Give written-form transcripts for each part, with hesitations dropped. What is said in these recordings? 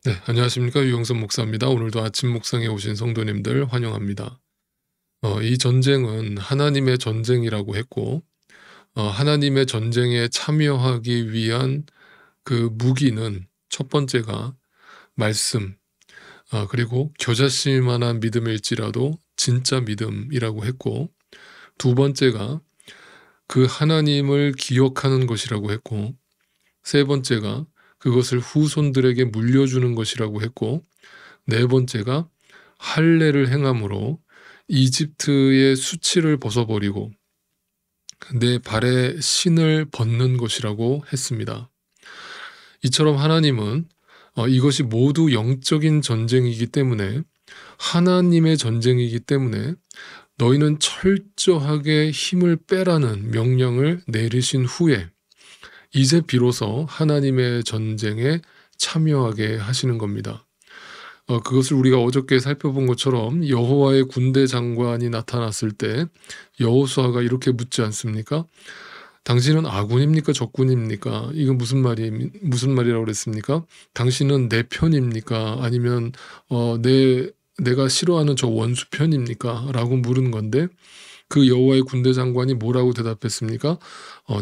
네, 안녕하십니까. 유영선 목사입니다. 오늘도 아침 묵상에 오신 성도님들 환영합니다. 이 전쟁은 하나님의 전쟁이라고 했고, 하나님의 전쟁에 참여하기 위한 그 무기는 첫 번째가 말씀, 그리고 겨자씨만한 믿음일지라도 진짜 믿음이라고 했고, 두 번째가 그 하나님을 기억하는 것이라고 했고, 세 번째가 그것을 후손들에게 물려주는 것이라고 했고, 네 번째가 할례를 행함으로 이집트의 수치를 벗어버리고 내 발에 신을 벗는 것이라고 했습니다. 이처럼 하나님은 이것이 모두 영적인 전쟁이기 때문에, 하나님의 전쟁이기 때문에 너희는 철저하게 힘을 빼라는 명령을 내리신 후에 이제 비로소 하나님의 전쟁에 참여하게 하시는 겁니다. 그것을 우리가 어저께 살펴본 것처럼 여호와의 군대 장관이 나타났을 때 여호수아가 이렇게 묻지 않습니까? 당신은 아군입니까? 적군입니까? 이건 무슨 말이라고 그랬습니까? 당신은 내 편입니까? 아니면 내가 싫어하는 저 원수 편입니까? 라고 물은 건데, 그 여호와의 군대 장관이 뭐라고 대답했습니까?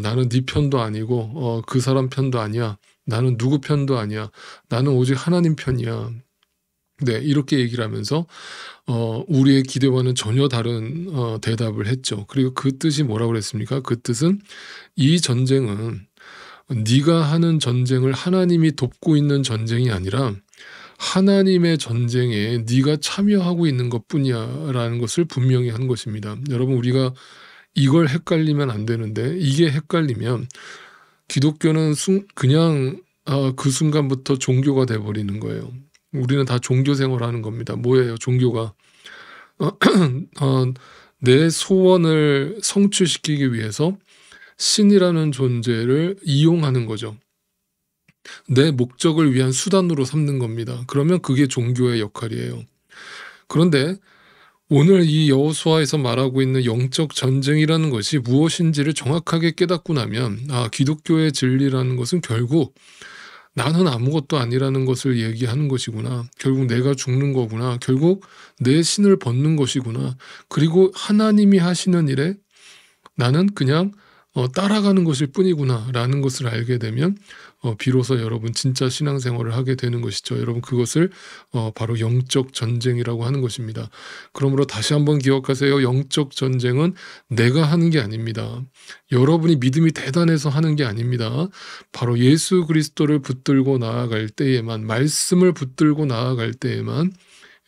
나는 네 편도 아니고 그 사람 편도 아니야. 나는 누구 편도 아니야. 나는 오직 하나님 편이야. 네, 이렇게 얘기를 하면서 우리의 기대와는 전혀 다른 대답을 했죠. 그리고 그 뜻이 뭐라고 그랬습니까? 그 뜻은 이 전쟁은 네가 하는 전쟁을 하나님이 돕고 있는 전쟁이 아니라 하나님의 전쟁에 네가 참여하고 있는 것뿐이야라는 것을 분명히 한 것입니다. 여러분, 우리가 이걸 헷갈리면 안 되는데, 이게 헷갈리면 기독교는 그냥 그 순간부터 종교가 돼버리는 거예요. 우리는 다 종교 생활하는 겁니다. 뭐예요? 종교가 내 소원을 성취시키기 위해서 신이라는 존재를 이용하는 거죠. 내 목적을 위한 수단으로 삼는 겁니다. 그러면 그게 종교의 역할이에요. 그런데 오늘 이 여호수아에서 말하고 있는 영적 전쟁이라는 것이 무엇인지를 정확하게 깨닫고 나면, 기독교의 진리라는 것은 결국 나는 아무것도 아니라는 것을 얘기하는 것이구나. 결국 내가 죽는 거구나. 결국 내 신을 벗는 것이구나. 그리고 하나님이 하시는 일에 나는 그냥 따라가는 것일 뿐이구나 라는 것을 알게 되면 비로소 여러분 진짜 신앙생활을 하게 되는 것이죠. 여러분, 그것을 바로 영적 전쟁이라고 하는 것입니다. 그러므로 다시 한번 기억하세요. 영적 전쟁은 내가 하는 게 아닙니다. 여러분이 믿음이 대단해서 하는 게 아닙니다. 바로 예수 그리스도를 붙들고 나아갈 때에만, 말씀을 붙들고 나아갈 때에만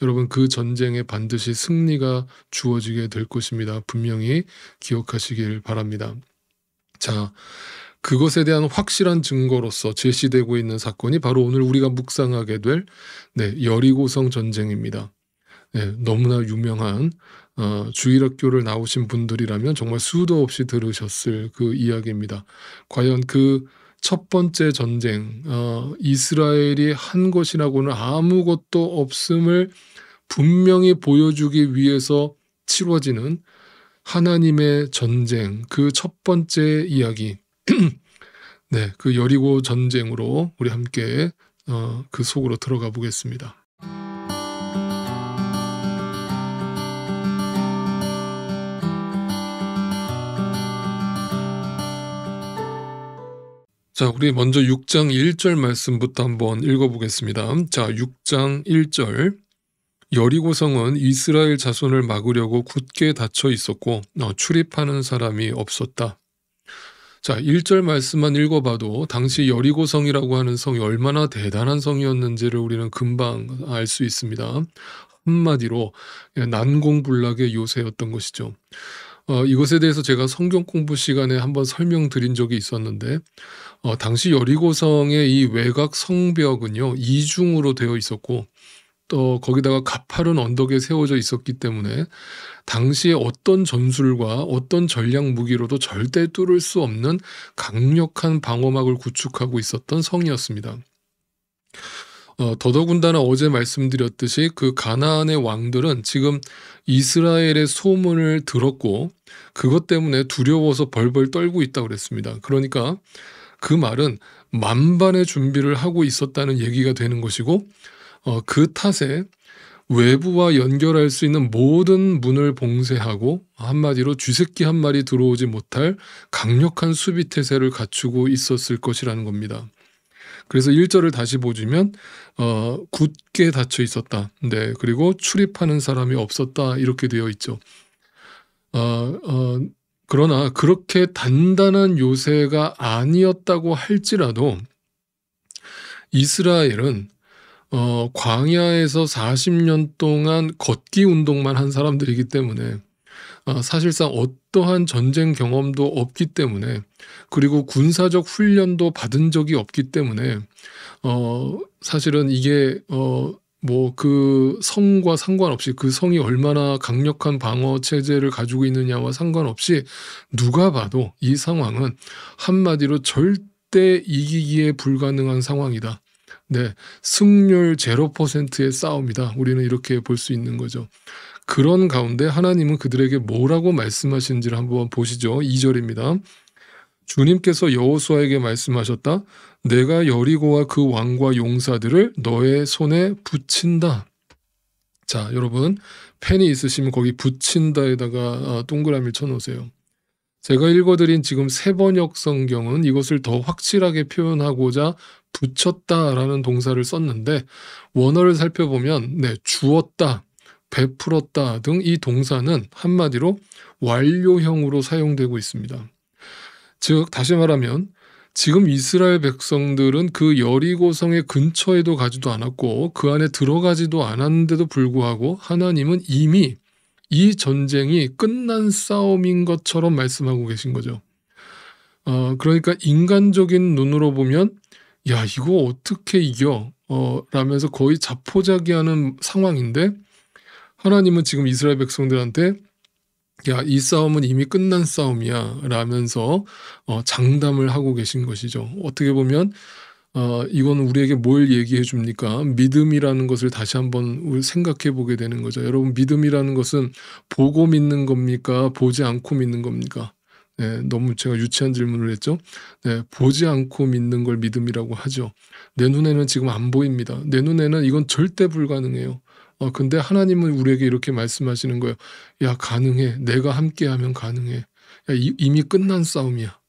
여러분, 그 전쟁에 반드시 승리가 주어지게 될 것입니다. 분명히 기억하시길 바랍니다. 자, 그것에 대한 확실한 증거로서 제시되고 있는 사건이 바로 오늘 우리가 묵상하게 될 여리고성 전쟁입니다. 네, 너무나 유명한 주일학교를 나오신 분들이라면 정말 수도 없이 들으셨을 그 이야기입니다. 과연 그 첫 번째 전쟁, 이스라엘이 한 것이라고는 아무것도 없음을 분명히 보여주기 위해서 치러지는 하나님의 전쟁, 그 첫 번째 이야기, 네, 그 여리고 전쟁으로 우리 함께 그 속으로 들어가 보겠습니다. 자, 우리 먼저 6장 1절 말씀부터 한번 읽어보겠습니다. 자, 6장 1절. 여리고성은 이스라엘 자손을 막으려고 굳게 닫혀 있었고 출입하는 사람이 없었다. 자, 1절 말씀만 읽어봐도 당시 여리고성이라고 하는 성이 얼마나 대단한 성이었는지를 우리는 금방 알 수 있습니다. 한마디로 난공불락의 요새였던 것이죠. 이것에 대해서 제가 성경 공부 시간에 한번 설명드린 적이 있었는데, 당시 여리고성의 이 외곽 성벽은요, 이중으로 되어 있었고, 또 거기다가 가파른 언덕에 세워져 있었기 때문에 당시에 어떤 전술과 어떤 전략 무기로도 절대 뚫을 수 없는 강력한 방어막을 구축하고 있었던 성이었습니다. 더더군다나 어제 말씀드렸듯이 그 가나안의 왕들은 지금 이스라엘의 소문을 들었고 그것 때문에 두려워서 벌벌 떨고 있다고 그랬습니다. 그러니까 그 말은 만반의 준비를 하고 있었다는 얘기가 되는 것이고, 그 탓에 외부와 연결할 수 있는 모든 문을 봉쇄하고 한마디로 쥐새끼 한 마리 들어오지 못할 강력한 수비 태세를 갖추고 있었을 것이라는 겁니다. 그래서 1절을 다시 보시면 굳게 닫혀 있었다. 네, 그리고 출입하는 사람이 없었다. 이렇게 되어 있죠. 그러나 그렇게 단단한 요새가 아니었다고 할지라도 이스라엘은 광야에서 40년 동안 걷기 운동만 한 사람들이기 때문에 사실상 어떠한 전쟁 경험도 없기 때문에, 그리고 군사적 훈련도 받은 적이 없기 때문에 사실은 이게 뭐 그 성과 상관없이, 그 성이 얼마나 강력한 방어 체제를 가지고 있느냐와 상관없이 누가 봐도 이 상황은 한마디로 절대 이기기에 불가능한 상황이다. 네, 승률 0%의 싸움이다. 우리는 이렇게 볼 수 있는 거죠. 그런 가운데 하나님은 그들에게 뭐라고 말씀하시는지를 한번 보시죠. 2절입니다. 주님께서 여호수아에게 말씀하셨다. 내가 여리고와 그 왕과 용사들을 너의 손에 붙인다. 자, 여러분 펜이 있으시면 거기 붙인다에다가 동그라미를 쳐놓으세요. 제가 읽어드린 지금 세번역 성경은 이것을 더 확실하게 표현하고자 붙였다라는 동사를 썼는데, 원어를 살펴보면 네, 주었다, 베풀었다 등 이 동사는 한마디로 완료형으로 사용되고 있습니다. 즉 다시 말하면 지금 이스라엘 백성들은 그 여리고성의 근처에도 가지도 않았고 그 안에 들어가지도 않았는데도 불구하고 하나님은 이미 이 전쟁이 끝난 싸움인 것처럼 말씀하고 계신 거죠. 그러니까 인간적인 눈으로 보면 야, 이거 어떻게 이겨? 라면서 거의 자포자기하는 상황인데, 하나님은 지금 이스라엘 백성들한테 야, 이 싸움은 이미 끝난 싸움이야 라면서 장담을 하고 계신 것이죠. 어떻게 보면 이건 우리에게 뭘 얘기해 줍니까? 믿음이라는 것을 다시 한번 생각해 보게 되는 거죠. 여러분, 믿음이라는 것은 보고 믿는 겁니까? 보지 않고 믿는 겁니까? 네, 너무 제가 유치한 질문을 했죠. 네, 보지 않고 믿는 걸 믿음이라고 하죠. 내 눈에는 지금 안 보입니다. 내 눈에는 이건 절대 불가능해요. 근데 하나님은 우리에게 이렇게 말씀하시는 거예요. 야, 가능해. 내가 함께하면 가능해. 야, 이미 끝난 싸움이야.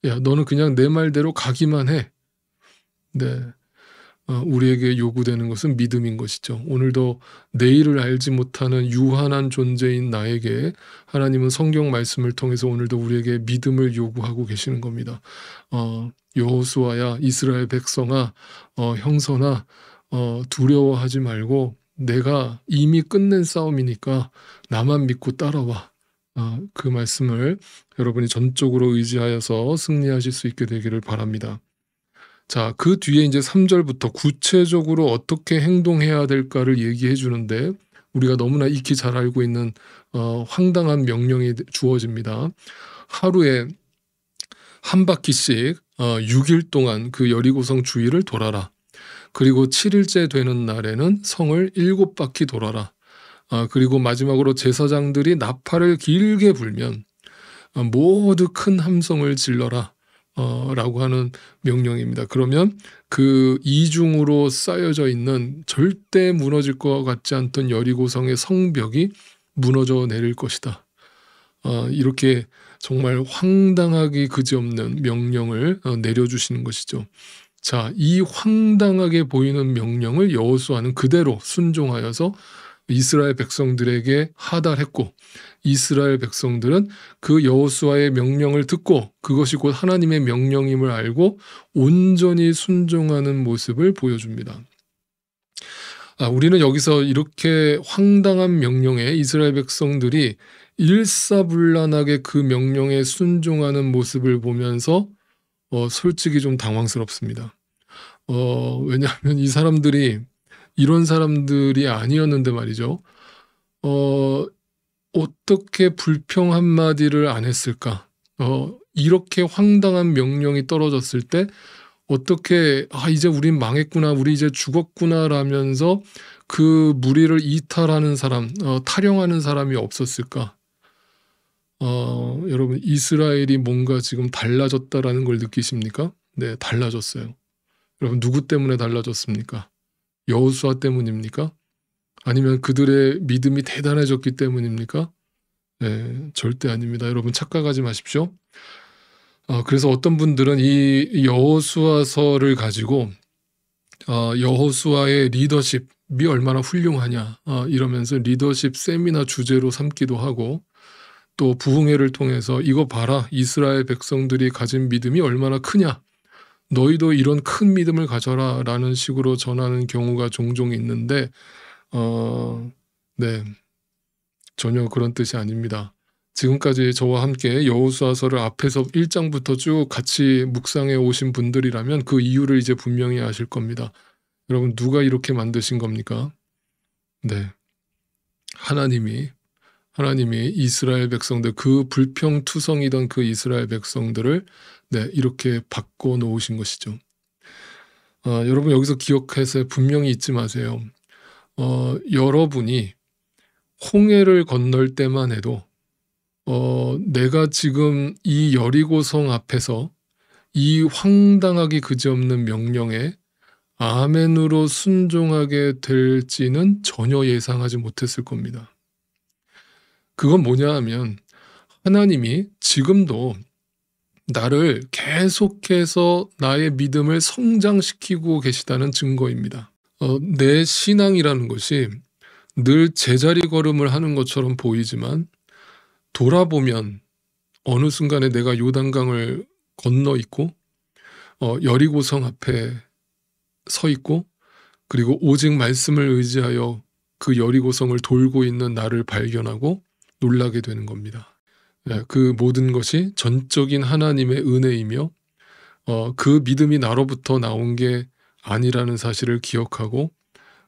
야, 너는 그냥 내 말대로 가기만 해. 네, 우리에게 요구되는 것은 믿음인 것이죠. 오늘도 내일을 알지 못하는 유한한 존재인 나에게 하나님은 성경 말씀을 통해서 오늘도 우리에게 믿음을 요구하고 계시는 겁니다. 여호수아야, 이스라엘 백성아, 형선아, 두려워하지 말고 내가 이미 끝낸 싸움이니까 나만 믿고 따라와. 그 말씀을 여러분이 전적으로 의지하여서 승리하실 수 있게 되기를 바랍니다. 자, 그 뒤에 이제 3절부터 구체적으로 어떻게 행동해야 될까를 얘기해 주는데, 우리가 너무나 익히 잘 알고 있는 황당한 명령이 주어집니다. 하루에 한 바퀴씩 6일 동안 그 여리고성 주위를 돌아라. 그리고 7일째 되는 날에는 성을 7바퀴 돌아라. 그리고 마지막으로 제사장들이 나팔을 길게 불면 모두 큰 함성을 질러라. 라고 하는 명령입니다. 그러면 그 이중으로 쌓여져 있는 절대 무너질 것 같지 않던 여리고성의 성벽이 무너져 내릴 것이다. 이렇게 정말 황당하기 그지없는 명령을 내려주시는 것이죠. 자, 이 황당하게 보이는 명령을 여호수아는 그대로 순종하여서 이스라엘 백성들에게 하달했고, 이스라엘 백성들은 그 여호수아의 명령을 듣고 그것이 곧 하나님의 명령임을 알고 온전히 순종하는 모습을 보여줍니다. 우리는 여기서 이렇게 황당한 명령에 이스라엘 백성들이 일사불란하게 그 명령에 순종하는 모습을 보면서 솔직히 좀 당황스럽습니다. 왜냐하면 이 사람들이 이런 사람들이 아니었는데 말이죠. 어떻게 불평 한마디를 안 했을까? 이렇게 황당한 명령이 떨어졌을 때 어떻게 이제 우린 망했구나, 우리 이제 죽었구나 라면서 그 무리를 이탈하는 사람, 탈영하는 사람이 없었을까? 여러분, 이스라엘이 뭔가 지금 달라졌다라는 걸 느끼십니까? 네, 달라졌어요. 여러분 누구 때문에 달라졌습니까? 여호수아 때문입니까? 아니면 그들의 믿음이 대단해졌기 때문입니까? 네, 절대 아닙니다. 여러분 착각하지 마십시오. 그래서 어떤 분들은 이 여호수아서를 가지고 여호수아의 리더십이 얼마나 훌륭하냐 이러면서 리더십 세미나 주제로 삼기도 하고, 또 부흥회를 통해서 이거 봐라, 이스라엘 백성들이 가진 믿음이 얼마나 크냐, 너희도 이런 큰 믿음을 가져라 라는 식으로 전하는 경우가 종종 있는데 네, 전혀 그런 뜻이 아닙니다. 지금까지 저와 함께 여호수아서를 앞에서 1장부터 쭉 같이 묵상해 오신 분들이라면 그 이유를 이제 분명히 아실 겁니다. 여러분 누가 이렇게 만드신 겁니까? 네, 하나님이 이스라엘 백성들, 그 불평투성이던 그 이스라엘 백성들을 네, 이렇게 바꿔 놓으신 것이죠. 여러분 여기서 기억해서 분명히 잊지 마세요. 여러분이 홍해를 건널 때만 해도 내가 지금 이 여리고성 앞에서 이 황당하기 그지없는 명령에 아멘으로 순종하게 될지는 전혀 예상하지 못했을 겁니다. 그건 뭐냐 하면 하나님이 지금도 나를 계속해서 나의 믿음을 성장시키고 계시다는 증거입니다. 내 신앙이라는 것이 늘 제자리 걸음을 하는 것처럼 보이지만 돌아보면 어느 순간에 내가 요단강을 건너 있고 여리고성 앞에 서 있고, 그리고 오직 말씀을 의지하여 그 여리고성을 돌고 있는 나를 발견하고 놀라게 되는 겁니다. 그 모든 것이 전적인 하나님의 은혜이며 그 믿음이 나로부터 나온 게 아니라는 사실을 기억하고,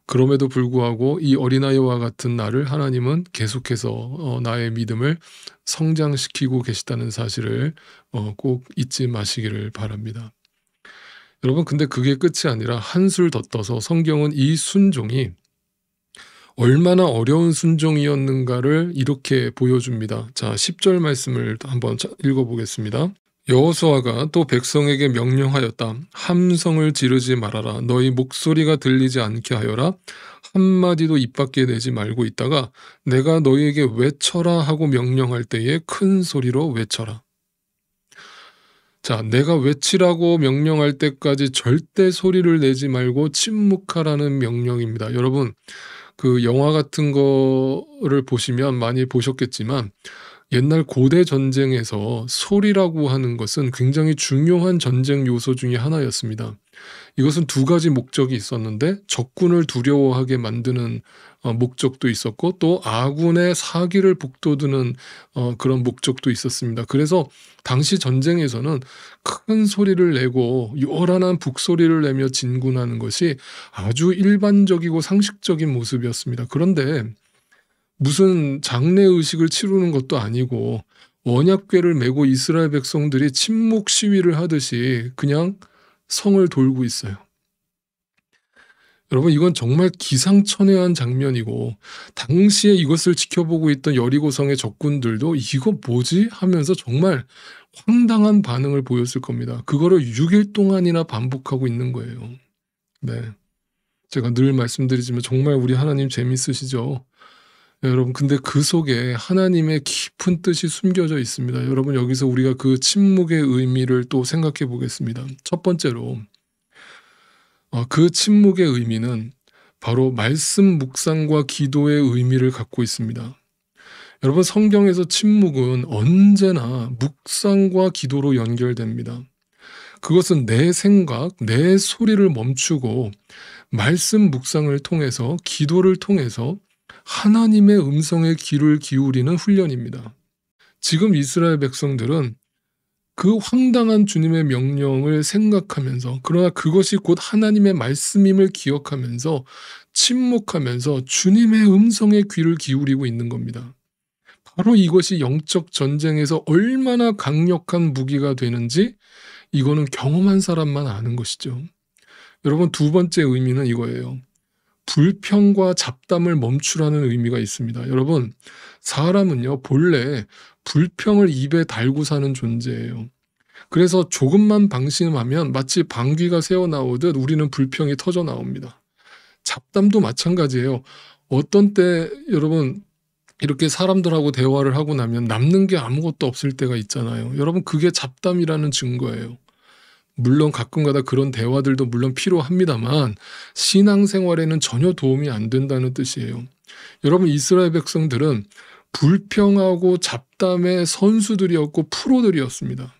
그럼에도 불구하고 이 어린아이와 같은 나를 하나님은 계속해서 나의 믿음을 성장시키고 계시다는 사실을 꼭 잊지 마시기를 바랍니다. 여러분 근데 그게 끝이 아니라 한술 더 떠서 성경은 이 순종이 얼마나 어려운 순종이었는가를 이렇게 보여줍니다. 자, 10절 말씀을 한번 읽어보겠습니다. 여호수아가 또 백성에게 명령하였다. 함성을 지르지 말아라. 너희 목소리가 들리지 않게 하여라. 한마디도 입 밖에 내지 말고 있다가 내가 너희에게 외쳐라 하고 명령할 때에 큰 소리로 외쳐라. 자, 내가 외치라고 명령할 때까지 절대 소리를 내지 말고 침묵하라는 명령입니다. 여러분 그 영화 같은 거를 보시면 많이 보셨겠지만 옛날 고대 전쟁에서 소리라고 하는 것은 굉장히 중요한 전쟁 요소 중에 하나였습니다. 이것은 두 가지 목적이 있었는데 적군을 두려워하게 만드는 목적도 있었고, 또 아군의 사기를 북돋우는 그런 목적도 있었습니다. 그래서 당시 전쟁에서는 큰 소리를 내고 요란한 북소리를 내며 진군하는 것이 아주 일반적이고 상식적인 모습이었습니다. 그런데 무슨 장례의식을 치르는 것도 아니고 언약궤를 메고 이스라엘 백성들이 침묵 시위를 하듯이 그냥 성을 돌고 있어요. 여러분 이건 정말 기상천외한 장면이고, 당시에 이것을 지켜보고 있던 여리고성의 적군들도 이거 뭐지? 하면서 정말 황당한 반응을 보였을 겁니다. 그거를 6일 동안이나 반복하고 있는 거예요. 네, 제가 늘 말씀드리지만 정말 우리 하나님 재밌으시죠? 여러분 근데 그 속에 하나님의 깊은 뜻이 숨겨져 있습니다. 여러분 여기서 우리가 그 침묵의 의미를 또 생각해 보겠습니다. 첫 번째로 그 침묵의 의미는 바로 말씀 묵상과 기도의 의미를 갖고 있습니다. 여러분 성경에서 침묵은 언제나 묵상과 기도로 연결됩니다. 그것은 내 생각, 내 소리를 멈추고 말씀 묵상을 통해서, 기도를 통해서 하나님의 음성에 귀를 기울이는 훈련입니다. 지금 이스라엘 백성들은 그 황당한 주님의 명령을 생각하면서, 그러나 그것이 곧 하나님의 말씀임을 기억하면서 침묵하면서 주님의 음성에 귀를 기울이고 있는 겁니다. 바로 이것이 영적 전쟁에서 얼마나 강력한 무기가 되는지 이거는 경험한 사람만 아는 것이죠. 여러분 두 번째 의미는 이거예요. 불평과 잡담을 멈추라는 의미가 있습니다. 여러분 사람은요 본래 불평을 입에 달고 사는 존재예요. 그래서 조금만 방심하면 마치 방귀가 새어나오듯 우리는 불평이 터져 나옵니다. 잡담도 마찬가지예요. 어떤 때 여러분 이렇게 사람들하고 대화를 하고 나면 남는 게 아무것도 없을 때가 있잖아요. 여러분 그게 잡담이라는 증거예요. 물론 가끔가다 그런 대화들도 물론 필요합니다만 신앙생활에는 전혀 도움이 안 된다는 뜻이에요. 여러분 이스라엘 백성들은 불평하고 잡담의 선수들이었고 프로들이었습니다.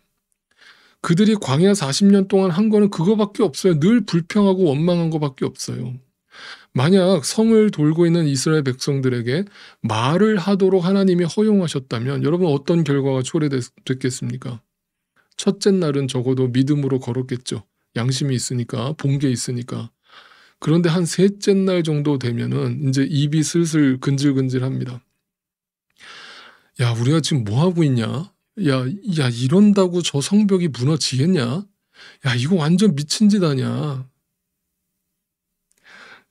그들이 광야 40년 동안 한 거는 그거밖에 없어요. 늘 불평하고 원망한 거밖에 없어요. 만약 성을 돌고 있는 이스라엘 백성들에게 말을 하도록 하나님이 허용하셨다면 여러분 어떤 결과가 초래됐겠습니까? 첫째 날은 적어도 믿음으로 걸었겠죠. 양심이 있으니까, 본 게 있으니까. 그런데 한 셋째 날 정도 되면은 이제 입이 슬슬 근질근질합니다. 야, 우리가 지금 뭐 하고 있냐? 야, 이런다고 저 성벽이 무너지겠냐? 야, 이거 완전 미친 짓 아니야.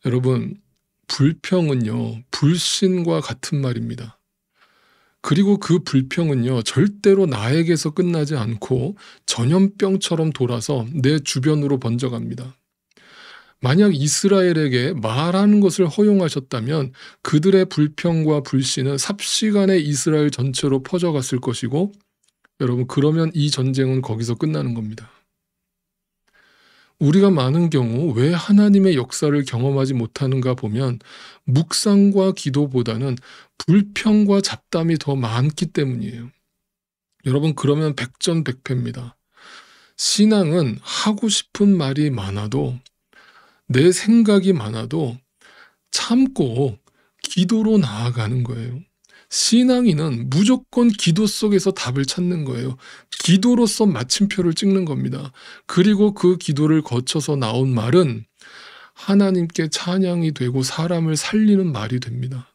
여러분, 불평은요, 불신과 같은 말입니다. 그리고 그 불평은요, 절대로 나에게서 끝나지 않고 전염병처럼 돌아서 내 주변으로 번져갑니다. 만약 이스라엘에게 말하는 것을 허용하셨다면 그들의 불평과 불신은 삽시간에 이스라엘 전체로 퍼져갔을 것이고, 여러분, 그러면 이 전쟁은 거기서 끝나는 겁니다. 우리가 많은 경우 왜 하나님의 역사를 경험하지 못하는가 보면 묵상과 기도보다는 불평과 잡담이 더 많기 때문이에요. 여러분 그러면 백전백패입니다. 신앙은 하고 싶은 말이 많아도 내 생각이 많아도 참고 기도로 나아가는 거예요. 신앙인은 무조건 기도 속에서 답을 찾는 거예요. 기도로서 마침표를 찍는 겁니다. 그리고 그 기도를 거쳐서 나온 말은 하나님께 찬양이 되고 사람을 살리는 말이 됩니다.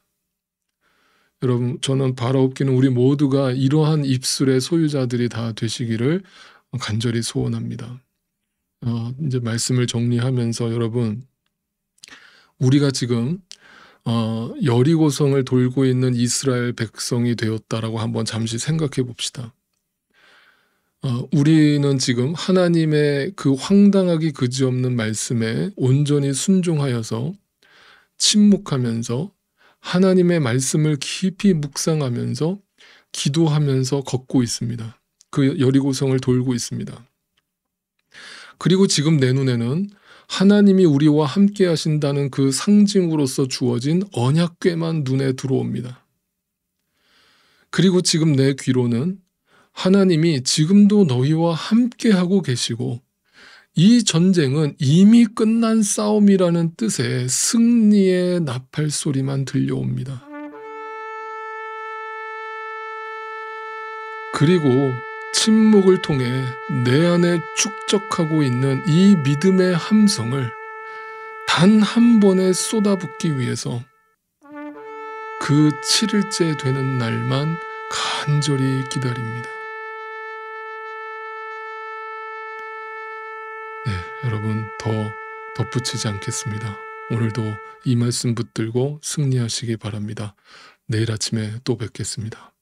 여러분, 저는 바라옵기는 우리 모두가 이러한 입술의 소유자들이 다 되시기를 간절히 소원합니다. 이제 말씀을 정리하면서 여러분, 우리가 지금 여리고성을 돌고 있는 이스라엘 백성이 되었다라고 한번 잠시 생각해 봅시다. 우리는 지금 하나님의 그 황당하기 그지없는 말씀에 온전히 순종하여서 침묵하면서 하나님의 말씀을 깊이 묵상하면서 기도하면서 걷고 있습니다. 그 여리고성을 돌고 있습니다. 그리고 지금 내 눈에는 하나님이 우리와 함께 하신다는 그 상징으로서 주어진 언약궤만 눈에 들어옵니다. 그리고 지금 내 귀로는 하나님이 지금도 너희와 함께 하고 계시고 이 전쟁은 이미 끝난 싸움이라는 뜻의 승리의 나팔 소리만 들려옵니다. 그리고 침묵을 통해 내 안에 축적하고 있는 이 믿음의 함성을 단 한 번에 쏟아붓기 위해서 그 7일째 되는 날만 간절히 기다립니다. 네, 여러분 더 덧붙이지 않겠습니다. 오늘도 이 말씀 붙들고 승리하시기 바랍니다. 내일 아침에 또 뵙겠습니다.